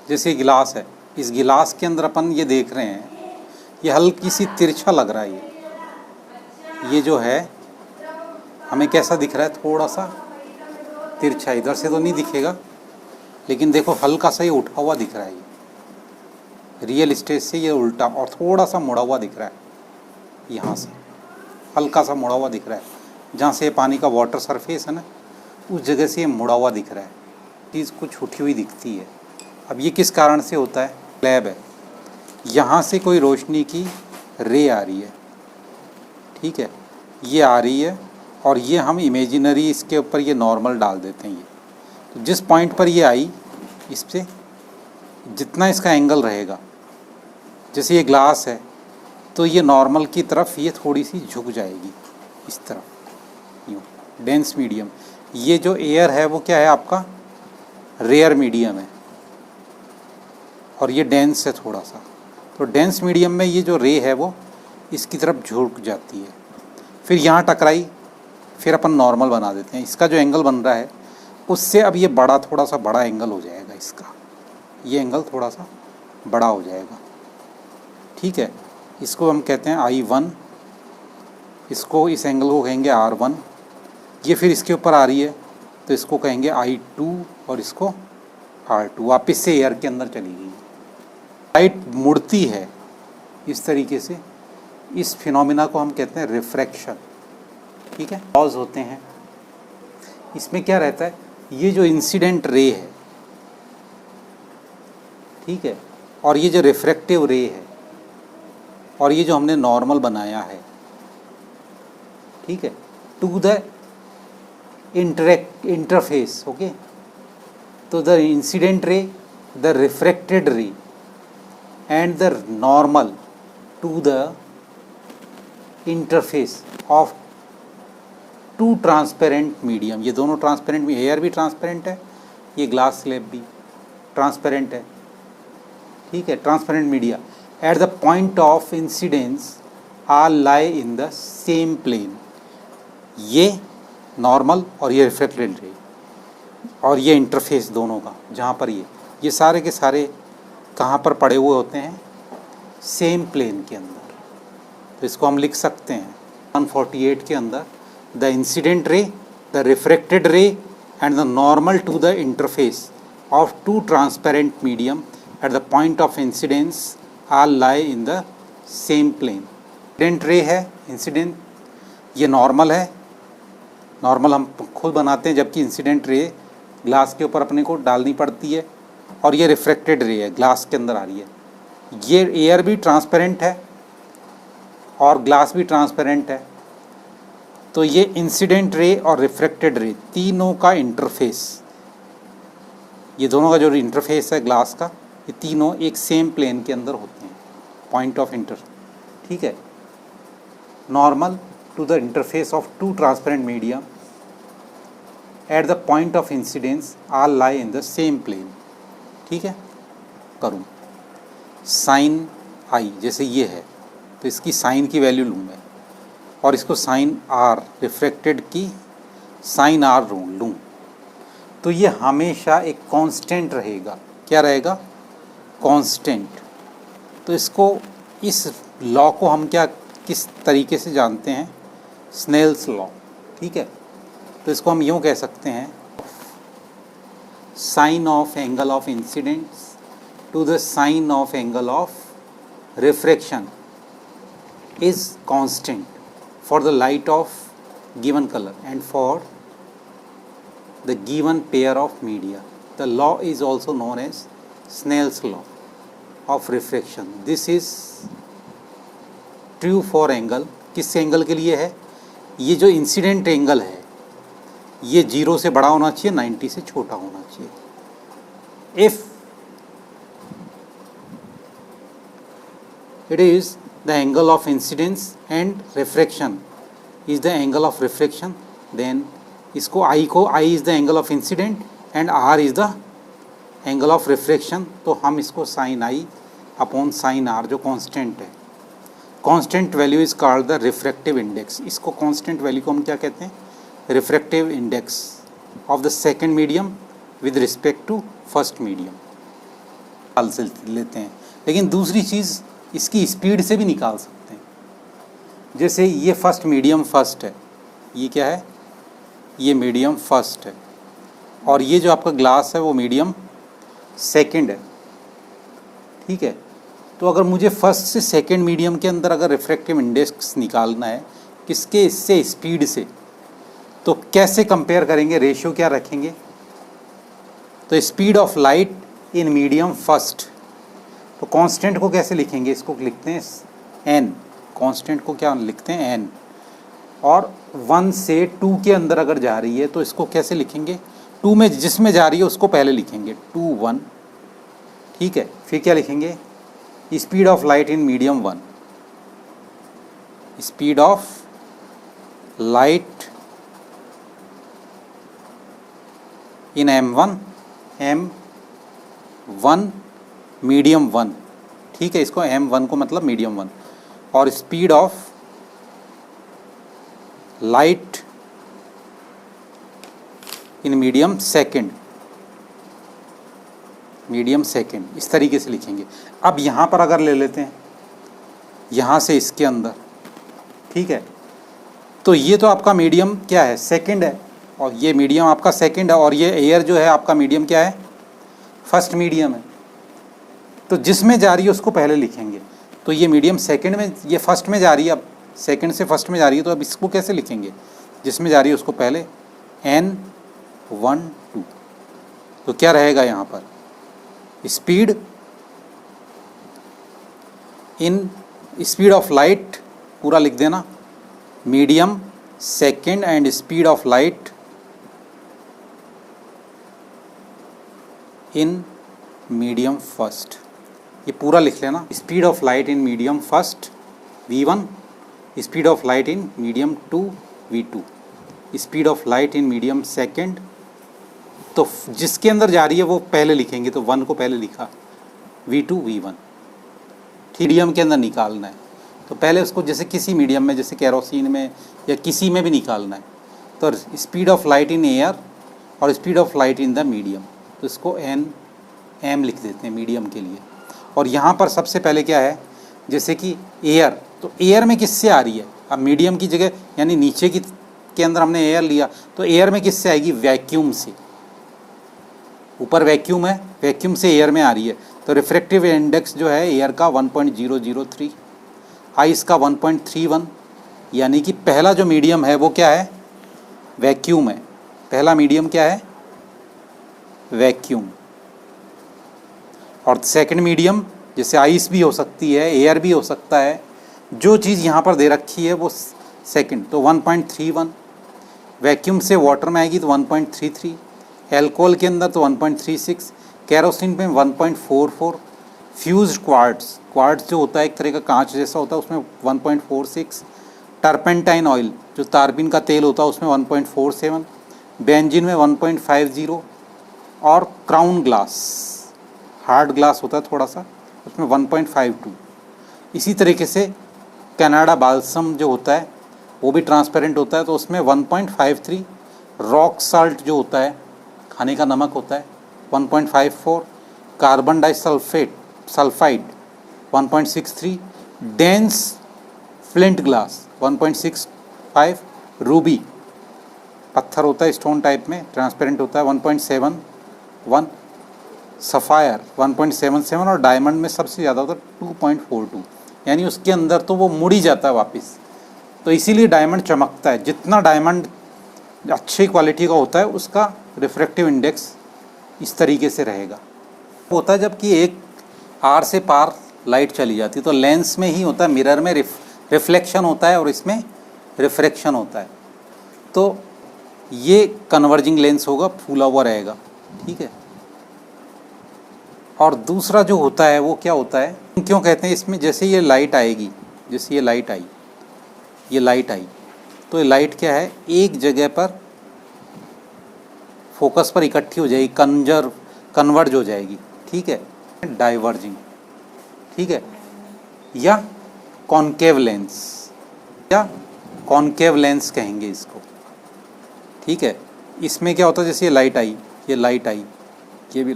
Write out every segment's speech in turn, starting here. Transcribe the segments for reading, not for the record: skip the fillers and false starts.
जैसे गिलास है, इस गिलास के अंदर अपन ये देख रहे हैं, ये हल्की सी तिरछा लग रहा है। ये जो है हमें कैसा दिख रहा है, थोड़ा सा तिरछा। इधर से तो नहीं दिखेगा, लेकिन देखो हल्का सा ये उठा हुआ दिख रहा है। ये रियल स्टेज से ये उल्टा और थोड़ा सा मुड़ा हुआ दिख रहा है। यहाँ से हल्का सा मुड़ा हुआ दिख रहा है, जहाँ से पानी का वाटर सरफेस है ना, उस जगह से ये मुड़ा हुआ दिख रहा है। चीज़ कुछ उठी हुई दिखती है। अब ये किस कारण से होता है? स्लैब है, यहाँ से कोई रोशनी की रे आ रही है, ठीक है, ये आ रही है, और ये हम इमेजिनरी इसके ऊपर ये नॉर्मल डाल देते हैं। ये तो जिस पॉइंट पर ये आई, इस पे जितना इसका एंगल रहेगा, जैसे ये ग्लास है तो ये नॉर्मल की तरफ ये थोड़ी सी झुक जाएगी इस तरफ, यूँ। डेंस मीडियम, ये जो एयर है वो क्या है आपका? रेयर मीडियम है, और ये डेंस है थोड़ा सा। तो डेंस मीडियम में ये जो रे है वो इसकी तरफ झुक जाती है, फिर यहाँ टकराई, फिर अपन नॉर्मल बना देते हैं। इसका जो एंगल बन रहा है उससे अब ये बड़ा, थोड़ा सा बड़ा एंगल हो जाएगा इसका, ये एंगल थोड़ा सा बड़ा हो जाएगा, ठीक है। इसको हम कहते हैं I1, इसको, इस एंगल को कहेंगे R1। ये फिर इसके ऊपर आ रही है तो इसको कहेंगे I2, और इसको R2। वापस से एयर के अंदर चली गई। लाइट मुड़ती है इस तरीके से, इस फिनोमिना को हम कहते हैं रिफ्रैक्शन, ठीक है। लॉज होते हैं इसमें। क्या रहता है? ये जो इंसिडेंट रे है, ठीक है, और ये जो रिफ्रैक्टिव रे है, और ये जो हमने नॉर्मल बनाया है, ठीक है, टू द इंटरफेस, ओके। तो the incident ray, the refracted ray and the normal to the interface of two transparent medium. ये दोनों ट्रांसपेरेंट, एयर भी ट्रांसपेरेंट है, ये ग्लास स्लैब भी ट्रांसपेरेंट है, ठीक है, transparent media. At the point of incidence are lie in the same plane. ये नॉर्मल और ये रिफ्लेक्टेड रे और ये इंटरफेस दोनों का, जहाँ पर ये सारे के सारे कहाँ पर पड़े हुए होते हैं? सेम प्लेन के अंदर। तो इसको हम लिख सकते हैं 148 के अंदर, the incident ray, the refracted ray and the normal to the interface of two transparent medium at the point of incidence are lie in the same plane. Incident ray है, इंसिडेंट, ये नॉर्मल है, normal हम खुद बनाते हैं, जबकि incident ray glass के ऊपर अपने को डालनी पड़ती है, और ये रिफ्रैक्टेड रे है, ग्लास के अंदर आ रही है। ये एयर भी ट्रांसपेरेंट है और ग्लास भी ट्रांसपेरेंट है। तो ये इंसिडेंट रे और रिफ्रैक्टेड रे तीनों का इंटरफेस, ये दोनों का जो इंटरफेस है ग्लास का, ये तीनों एक सेम प्लेन के अंदर होते हैं, पॉइंट ऑफ इंटर, ठीक है। Normal to the interface of two transparent medium at the point of incidence are lie in the same plane, ठीक है। करूँ साइन आई, जैसे ये है तो इसकी साइन की वैल्यू लूँ मैं, और इसको साइन आर, रिफ्रैक्टेड की साइन आर लूँ, तो ये हमेशा एक कांस्टेंट रहेगा। क्या रहेगा? कांस्टेंट। तो इसको, इस लॉ को हम क्या, किस तरीके से जानते हैं? स्नेल्स लॉ, ठीक है। तो इसको हम यूँ कह सकते हैं, sine of angle of incidence to the sine of angle of refraction is constant for the light of given color and for the given pair of media. The law is also known as Snell's law of refraction. This is true for angle. किस angle के लिए है? ये जो incident angle है ये 0 से बड़ा होना चाहिए, 90 से छोटा होना चाहिए। If it is the angle of incidence and refraction is the angle of refraction, then इसको I को, I is the angle of incident and R is the angle of refraction, तो हम इसको sin I upon sin R जो constant है, constant value is called the refractive index. इसको constant value को हम क्या कहते हैं? Refractive index of the second medium with respect to first medium, निकाल से लेते हैं, लेकिन दूसरी चीज़ इसकी स्पीड से भी निकाल सकते हैं। जैसे ये फर्स्ट मीडियम फर्स्ट है, ये क्या है, ये मीडियम फर्स्ट है, और ये जो आपका ग्लास है वो मीडियम सेकंड है, ठीक है। तो अगर मुझे फर्स्ट से सेकंड मीडियम के अंदर अगर रिफ्रैक्टिव इंडेक्स निकालना है किसके, इससे स्पीड से, तो कैसे कंपेयर करेंगे, रेशियो क्या रखेंगे? तो speed of light in medium first, तो कांस्टेंट को कैसे लिखेंगे, इसको लिखते हैं n, कांस्टेंट को क्या लिखते हैं n, और 1 से 2 के अंदर अगर जा रही है तो इसको कैसे लिखेंगे, 2 में जिसमें जा रही है उसको पहले लिखेंगे 2 1, ठीक है। फिर क्या लिखेंगे, speed of light in medium 1, speed of light in m1 medium 1, ठीक है। इसको m1 को मतलब मीडियम 1, और speed of light in medium second, इस तरीके से लिखेंगे। अब यहाँ पर अगर ले लेते हैं यहाँ से इसके अंदर, ठीक है, तो ये तो आपका मीडियम क्या है, सेकंड है, और ये मीडियम आपका सेकंड है, और ये एयर जो है आपका मीडियम क्या है, फर्स्ट मीडियम है। तो जिसमें जा रही है उसको पहले लिखेंगे, तो ये मीडियम सेकंड में, ये फर्स्ट में जा रही है, अब सेकंड से फर्स्ट में जा रही है, तो अब इसको कैसे लिखेंगे, जिसमें जा रही है उसको पहले n1 2, तो क्या रहेगा यहाँ पर, स्पीड ऑफ लाइट पूरा लिख देना, medium second and speed of light in medium first, ये पूरा लिख लेना। Speed of light in medium first v1, speed of light in medium 2 v2, speed of light in medium second, तो जिसके अंदर जा रही है वो पहले लिखेंगे, तो 1 को पहले लिखा, v2 v1, मीडियम के अंदर निकालना है, तो पहले उसको जैसे किसी मीडियम में, जैसे केरोसिन में या किसी में भी निकालना है, तो speed of light in air और speed of light in the medium, तो इसको m लिख देते हैं मीडियम के लिए। और यहाँ पर सबसे पहले क्या है, जैसे कि एयर, तो एयर में किससे आ रही है, अब मीडियम की जगह यानी नीचे की के अंदर हमने एयर लिया, तो एयर में किससे आएगी, वैक्यूम से, ऊपर वैक्यूम है, वैक्यूम से एयर में आ रही है, तो रिफ्रैक्टिव इंडेक्स जो है एयर का 1.003, आइस का 1.31, यानी कि पहला जो मीडियम है वो क्या है, वैक्यूम है, पहला मीडियम क्या है, वैक्यूम। और सेकंड मीडियम जैसे आइस भी हो सकती है, एयर भी हो सकता है, जो चीज़ यहाँ पर दे रखी है वो सेकंड, तो 1.31, वैक्यूम से वाटर में आएगी तो 1.33, एल्कोहल के अंदर तो 1.36, केरोसिन में 1.44, फ्यूज्ड क्वार्ट्ज जो होता है एक तरह का कांच जैसा होता है उसमें 1.46, टर्पेंटाइन ऑयल जो तारपीन का तेल होता है उसमें 1.47, बेंजीन में 1.50, और क्राउन ग्लास हार्ड ग्लास होता है थोड़ा सा उसमें 1.52। इसी तरीके से कनाडा बाल्सम जो होता है वो भी ट्रांसपेरेंट होता है, तो उसमें 1.53, रॉक साल्ट जो होता है खाने का नमक होता है 1.54, carbon disulphide 1.63, dense flint glass 1.65, Ruby पत्थर होता है स्टोन टाइप में ट्रांसपेरेंट होता है 1.71, सफ़ायर 1.77, और डायमंड में सबसे ज़्यादा होता है 2.42, यानी उसके अंदर तो वो मुड़ ही जाता है वापस, तो इसीलिए डायमंड चमकता है। जितना डायमंड अच्छी क्वालिटी का होता है उसका रिफ्रैक्टिव इंडेक्स इस तरीके से रहेगा। होता है जबकि एक आर से पार लाइट चली जाती है तो लेंस में ही होता है, मिरर में रिफ्लेक्शन होता है और इसमें रिफ्रैक्शन होता है, तो ये कन्वर्जिंग लेंस होगा, फूला हुआ रहेगा, ठीक है। और दूसरा जो होता है वो क्या होता है, क्यों कहते हैं इसमें, जैसे ये लाइट आएगी, जैसे ये लाइट आई, तो ये लाइट क्या है, एक जगह पर फोकस पर इकट्ठी हो जाएगी, कन्वर्ज हो जाएगी, ठीक है, डाइवर्जिंग, ठीक है, या कॉन्केव लेंस कहेंगे इसको, ठीक है। इसमें क्या होता है, जैसे ये लाइट आई, ये भी,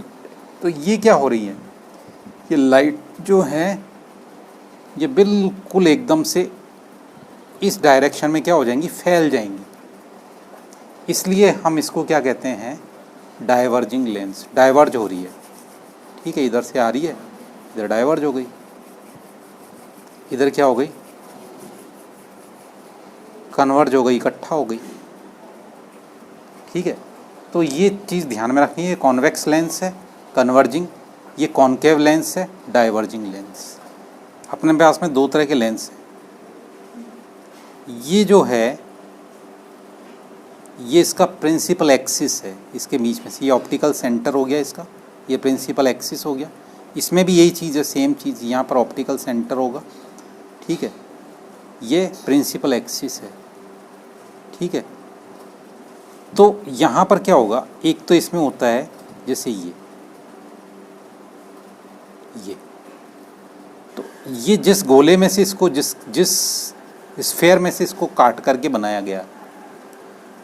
तो ये क्या हो रही है, ये लाइट जो है ये बिल्कुल एकदम से इस डायरेक्शन में क्या हो जाएंगी, फैल जाएंगी। इसलिए हम इसको क्या कहते हैं, डाइवर्जिंग लेंस। डाइवर्ज हो रही है, ठीक है, इधर से आ रही है, इधर डाइवर्ज हो गई, इधर क्या हो गई, कन्वर्ज हो गई, इकट्ठा हो गई, ठीक है। तो ये चीज़ ध्यान में रखनी है, कॉन्वेक्स लेंस है कन्वर्जिंग, ये कॉन्केव लेंस है डाइवर्जिंग लेंस। अपने पास में दो तरह के लेंस हैं। ये जो है ये इसका प्रिंसिपल एक्सिस है, इसके बीच में से ये ऑप्टिकल सेंटर हो गया इसका, ये प्रिंसिपल एक्सिस हो गया। इसमें भी यही चीज़ है, सेम चीज़, यहाँ पर ऑप्टिकल सेंटर होगा, ठीक है, ये प्रिंसिपल एक्सिस है, ठीक है। तो यहाँ पर क्या होगा, एक तो इसमें होता है जैसे ये तो ये जिस गोले में से इसको जिस स्फेयर में से इसको काट करके बनाया गया,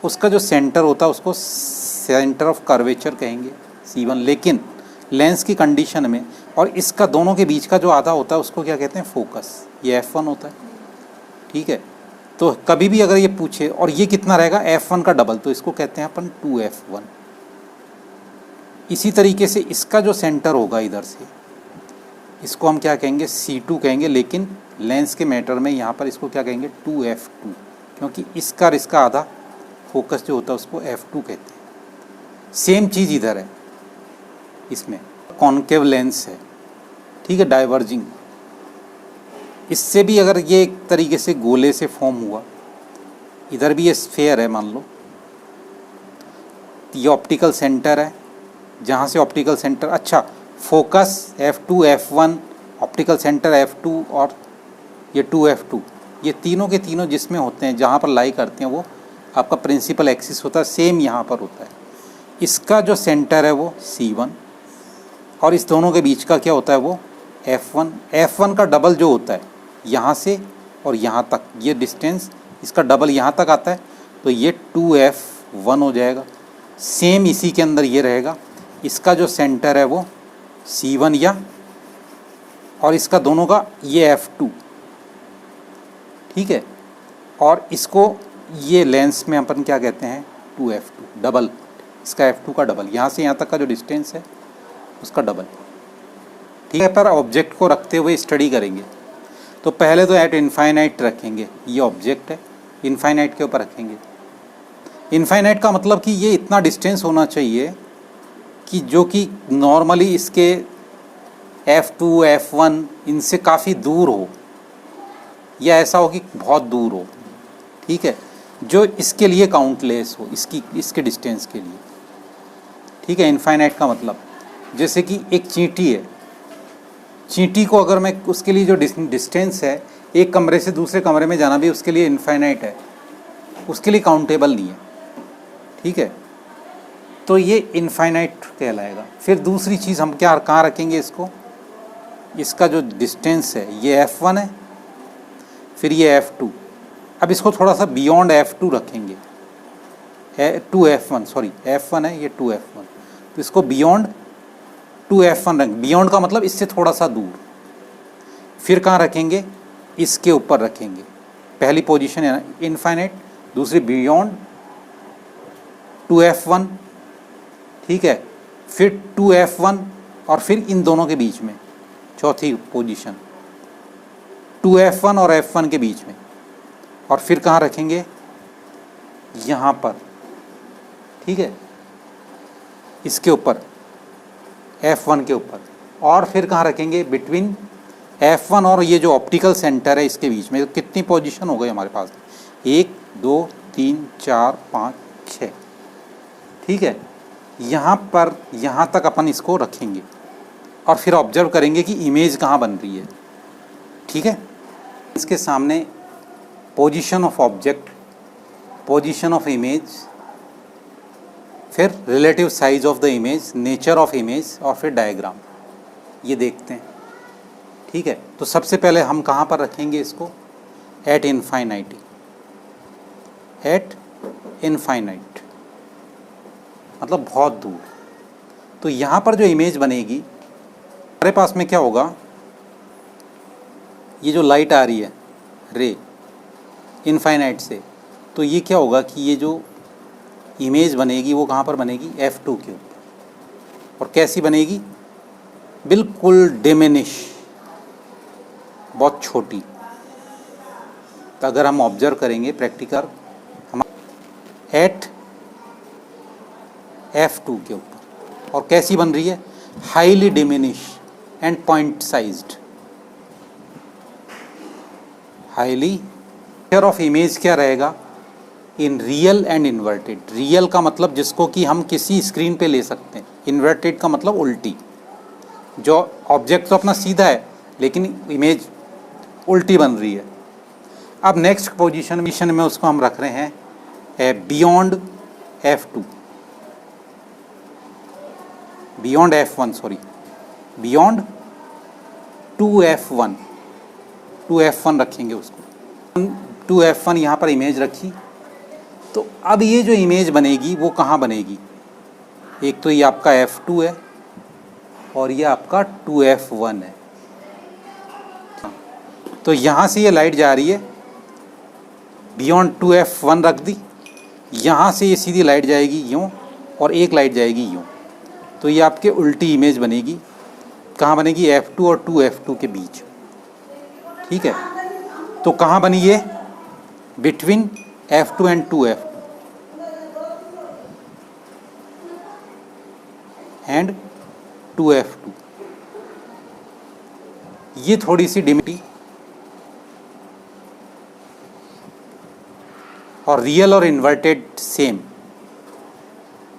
उसका जो सेंटर होता है उसको सेंटर ऑफ कर्वेचर कहेंगे, C1। लेकिन लेंस की कंडीशन में और इसका दोनों के बीच का जो आधा होता है उसको क्या कहते हैं, फोकस, ये F1 होता है, ठीक है। तो कभी भी अगर ये पूछे और ये कितना रहेगा, F1 का डबल, तो इसको कहते हैं अपन 2F1। इसी तरीके से इसका जो सेंटर होगा इधर से, इसको हम क्या कहेंगे, C2 कहेंगे, लेकिन लेंस के मैटर में यहाँ पर इसको क्या कहेंगे, 2F2, क्योंकि इसका और इसका आधा फोकस जो होता है उसको F2 कहते हैं। सेम चीज़ इधर है, इसमें कॉन्केव लेंस है, ठीक है, डाइवर्जिंग। इससे भी अगर ये एक तरीके से गोले से फॉर्म हुआ, इधर भी ये स्फेयर है मान लो, ये ऑप्टिकल सेंटर है, जहाँ से ऑप्टिकल सेंटर, अच्छा, focus F2 F1, optical centre F2 और ये 2F2, ये तीनों के तीनों जिसमें होते हैं, जहाँ पर लाई करते हैं, वो आपका प्रिंसिपल एक्सिस होता है। सेम यहाँ पर होता है, इसका जो सेंटर है वो C1 और इस दोनों के बीच का क्या होता है, वो F1। F1 का डबल जो होता है यहाँ से और यहाँ तक, ये डिस्टेंस इसका डबल यहाँ तक आता है, तो ये 2F1 हो जाएगा। सेम इसी के अंदर ये रहेगा, इसका जो सेंटर है वो C1 या, और इसका दोनों का ये F2, ठीक है। और इसको ये लेंस में अपन क्या कहते हैं, 2F2 डबल, इसका F2 का डबल, यहाँ से यहाँ तक का जो डिस्टेंस है उसका डबल, ठीक है। पर ऑब्जेक्ट को रखते हुए स्टडी करेंगे, तो पहले तो एट इनफाइनाइट रखेंगे, ये ऑब्जेक्ट है, इनफाइनाइट के ऊपर रखेंगे। इनफाइनाइट का मतलब कि ये इतना डिस्टेंस होना चाहिए कि जो कि नॉर्मली इसके F2 F1 इनसे काफ़ी दूर हो, या ऐसा हो कि बहुत दूर हो, ठीक है, जो इसके लिए काउंटलेस हो, इसके डिस्टेंस के लिए, ठीक है। इनफाइनाइट का मतलब जैसे कि एक चींटी है, चींटी को अगर मैं उसके लिए जो डिस्टेंस है, एक कमरे से दूसरे कमरे में जाना भी उसके लिए इनफाइनाइट है, उसके लिए काउंटेबल नहीं है, ठीक है। तो ये इनफाइनाइट कहलाएगा। फिर दूसरी चीज़ हम क्या कहाँ रखेंगे इसको, इसका जो डिस्टेंस है ये F1 है, फिर ये F2। अब इसको थोड़ा सा बियॉन्ड F2 रखेंगे, 2F1, सॉरी F1 है, ये 2F1, तो इसको बियॉन्ड 2F1 रखेंगे। बियॉन्ड का मतलब इससे थोड़ा सा दूर। फिर कहाँ रखेंगे, इसके ऊपर रखेंगे। पहली पोजीशन है ना इनफाइनाइट, दूसरी बियॉन्ड 2F1, ठीक है, फिर 2F1 और फिर इन दोनों के बीच में चौथी पोजीशन 2F1 और F1 के बीच में, और फिर कहाँ रखेंगे, यहाँ पर, ठीक है, इसके ऊपर F1 के ऊपर, और फिर कहाँ रखेंगे, बिटवीन F1 और ये जो ऑप्टिकल सेंटर है इसके बीच में। तो कितनी पोजीशन हो गई हमारे पास, 1 2 3 4 5 6, ठीक है। यहाँ पर यहाँ तक अपन इसको रखेंगे और फिर ऑब्जर्व करेंगे कि इमेज कहाँ बन रही है, ठीक है। इसके सामने position of object, position of image, फिर relative size of the image, nature of image, और फिर डायग्राम, ये देखते हैं, ठीक है। तो सबसे पहले हम कहाँ पर रखेंगे इसको, एट इनफाइनाइटी, एट इनफाइनाइट मतलब बहुत दूर। तो यहाँ पर जो इमेज बनेगी, हमारे पास में क्या होगा, ये जो लाइट आ रही है रे इनफाइनाइट से, तो ये क्या होगा कि ये जो इमेज बनेगी वो कहाँ पर बनेगी, F2 के ऊपर। और कैसी बनेगी, बिल्कुल डिमिनिश, बहुत छोटी। तो अगर हम ऑब्जर्व करेंगे प्रैक्टिकल हम एट F2 के ऊपर, और कैसी बन रही है, highly diminish and point sized. Highly of image क्या रहेगा, in real and inverted. Real का मतलब जिसको कि हम किसी स्क्रीन पे ले सकते हैं, इन्वर्टेड का मतलब उल्टी, जो ऑब्जेक्ट तो अपना सीधा है लेकिन इमेज उल्टी बन रही है। अब नेक्स्ट पोजीशन में उसको हम रख रहे हैं beyond F2, beyond F1 sorry, beyond 2F1, 2F1 रखेंगे उसको। 2F1 यहाँ पर इमेज रखी। तो अब ये जो इमेज बनेगी वो कहाँ बनेगी, एक तो ये आपका F2 है और ये आपका 2F1 है। तो यहाँ से ये लाइट जा रही है, बियॉन्ड 2F1 रख दी, यहाँ से ये सीधी लाइट जाएगी यूँ और एक लाइट जाएगी यूँ। तो ये आपके उल्टी इमेज बनेगी। कहाँ बनेगी, F2 और 2F2 के बीच। ठीक है, तो कहाँ बनी ये, between F2 and 2F2 and 2F2। ये थोड़ी सी डिमिटी और रियल और इन्वर्टेड सेम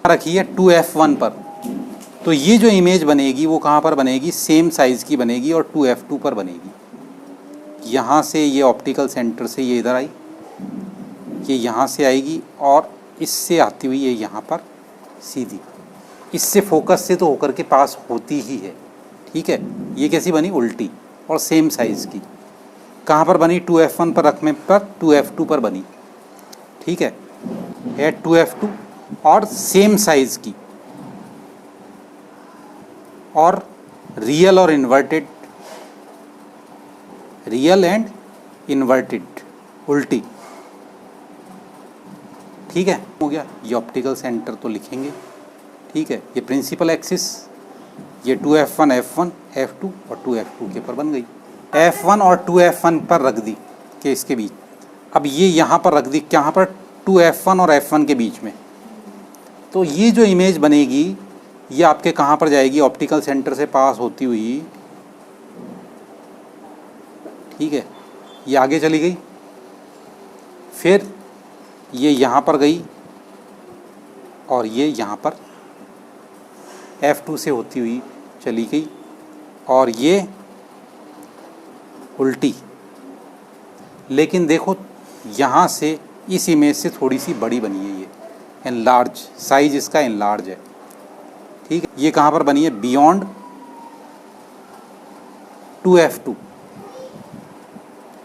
रखी है 2F1 पर। तो ये जो इमेज बनेगी वो कहाँ पर बनेगी, सेम साइज़ की बनेगी और 2F2 पर बनेगी। यहाँ से ये ऑप्टिकल सेंटर से ये इधर आई, ये यहाँ से आएगी और इससे आती हुई ये यहाँ पर सीधी, इससे फोकस से तो होकर के पास होती ही है। ठीक है, ये कैसी बनी, उल्टी और सेम साइज़ की। कहाँ पर बनी, 2F1 पर रखने पर 2F2 पर बनी। ठीक है, एट 2F2 और सेम साइज़ की और रियल और इन्वर्टेड, रियल एंड इन्वर्टेड उल्टी। ठीक है, हो गया। ये ऑप्टिकल सेंटर तो लिखेंगे। ठीक है, ये प्रिंसिपल एक्सिस, ये 2F1 F1 F2 और 2F2 के पर बन गई। F1 और 2F1 पर रख दी के इसके बीच। अब ये यहाँ पर रख दी, कहाँ पर, 2F1 और F1 के बीच में। तो ये जो इमेज बनेगी ये आपके कहाँ पर जाएगी, ऑप्टिकल सेंटर से पास होती हुई। ठीक है, ये आगे चली गई, फिर ये यहाँ पर गई और ये यहाँ पर F2 से होती हुई चली गई और ये उल्टी। लेकिन देखो यहाँ से इस इमेज से थोड़ी सी बड़ी बनी है, ये एनलार्ज, साइज इसका एनलार्ज है। ठीक है, ये कहाँ पर बनी है, बियॉन्ड 2F2।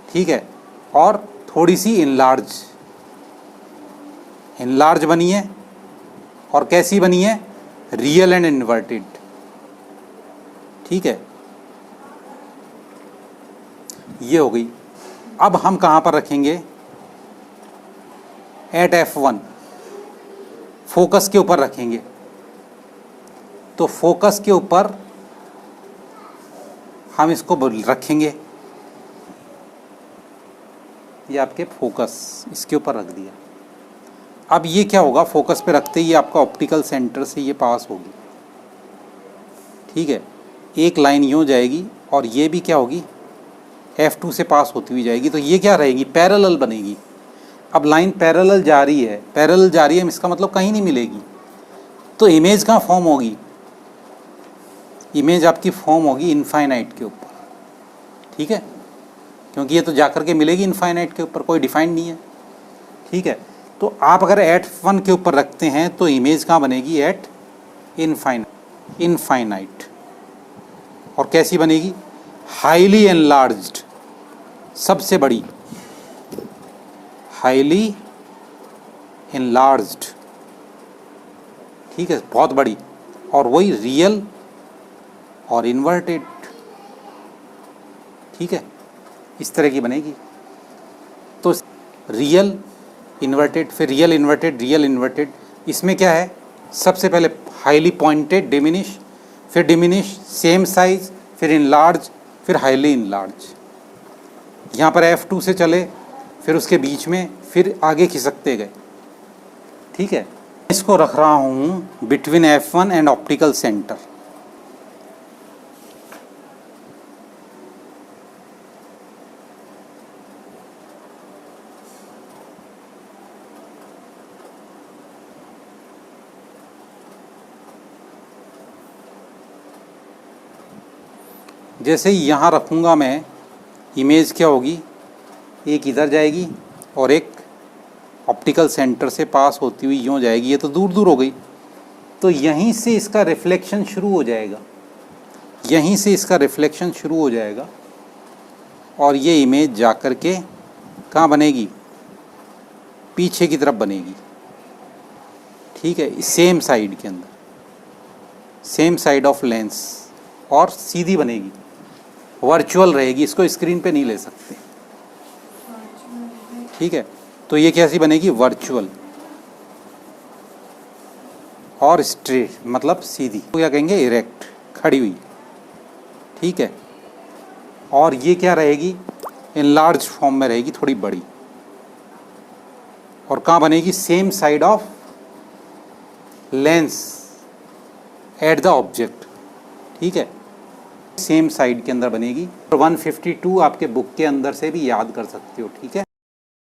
ठीक है, और थोड़ी सी इनलार्ज बनी है। और कैसी बनी है, रियल एंड इन्वर्टेड। ठीक है, ये हो गई। अब हम कहाँ पर रखेंगे, एट F1 फोकस के ऊपर रखेंगे। तो फोकस के ऊपर हम इसको रखेंगे, ये आपके फोकस इसके ऊपर रख दिया। अब ये क्या होगा, फोकस पे रखते ही आपका ऑप्टिकल सेंटर से ये पास होगी। ठीक है, एक लाइन यूँ जाएगी और ये भी क्या होगी, F2 से पास होती हुई जाएगी। तो ये क्या रहेगी, पैरेलल बनेगी। अब लाइन पैरेलल जा रही है, पैरेलल जा रही है, इसका मतलब कहीं नहीं मिलेगी। तो इमेज कहाँ फॉर्म होगी, इमेज आपकी फॉर्म होगी इनफाइनाइट के ऊपर। ठीक है, क्योंकि ये तो जाकर के मिलेगी इनफाइनाइट के ऊपर, कोई डिफाइंड नहीं है। ठीक है, तो आप अगर F1 के ऊपर रखते हैं तो इमेज कहाँ बनेगी, एट इनफाइनाइट। और कैसी बनेगी, हाईली एनलार्ज्ड, सबसे बड़ी, हाईली एनलार्ज्ड। ठीक है, बहुत बड़ी। और वही रियल और इन्वर्टेड। ठीक है, इस तरह की बनेगी। तो रियल इन्वर्टेड, फिर रियल इन्वर्टेड, रियल इन्वर्टेड। इसमें क्या है, सबसे पहले हाईली पॉइंटेड डिमिनिश, फिर डिमिनिश, सेम साइज, फिर इनलार्ज, फिर हाईली इनलार्ज। यहाँ पर F2 से चले, फिर उसके बीच में, फिर आगे खिसकते गए। ठीक है, इसको रख रहा हूँ between F1 and optical centre. जैसे ही यहाँ रखूँगा मैं, इमेज क्या होगी, एक इधर जाएगी और एक ऑप्टिकल सेंटर से पास होती हुई यूँ जाएगी। ये तो दूर दूर हो गई, तो यहीं से इसका रिफ्लेक्शन शुरू हो जाएगा, यहीं से इसका रिफ्लेक्शन शुरू हो जाएगा और ये इमेज जा कर के कहाँ बनेगी, पीछे की तरफ बनेगी। ठीक है, सेम साइड के अंदर, सेम साइड ऑफ लेंस, और सीधी बनेगी, वर्चुअल रहेगी, इसको स्क्रीन पे नहीं ले सकते। ठीक है, तो ये कैसी बनेगी, वर्चुअल और स्ट्रेट, मतलब सीधी। तो क्या कहेंगे, इरेक्ट, खड़ी हुई। ठीक है, और ये क्या रहेगी, इनलार्ज फॉर्म में रहेगी, थोड़ी बड़ी, और कहाँ बनेगी, same side of lens at the object. ठीक है, सेम साइड के अंदर बनेगी। 152 आपके बुक के अंदर से भी याद कर सकते हो। ठीक है।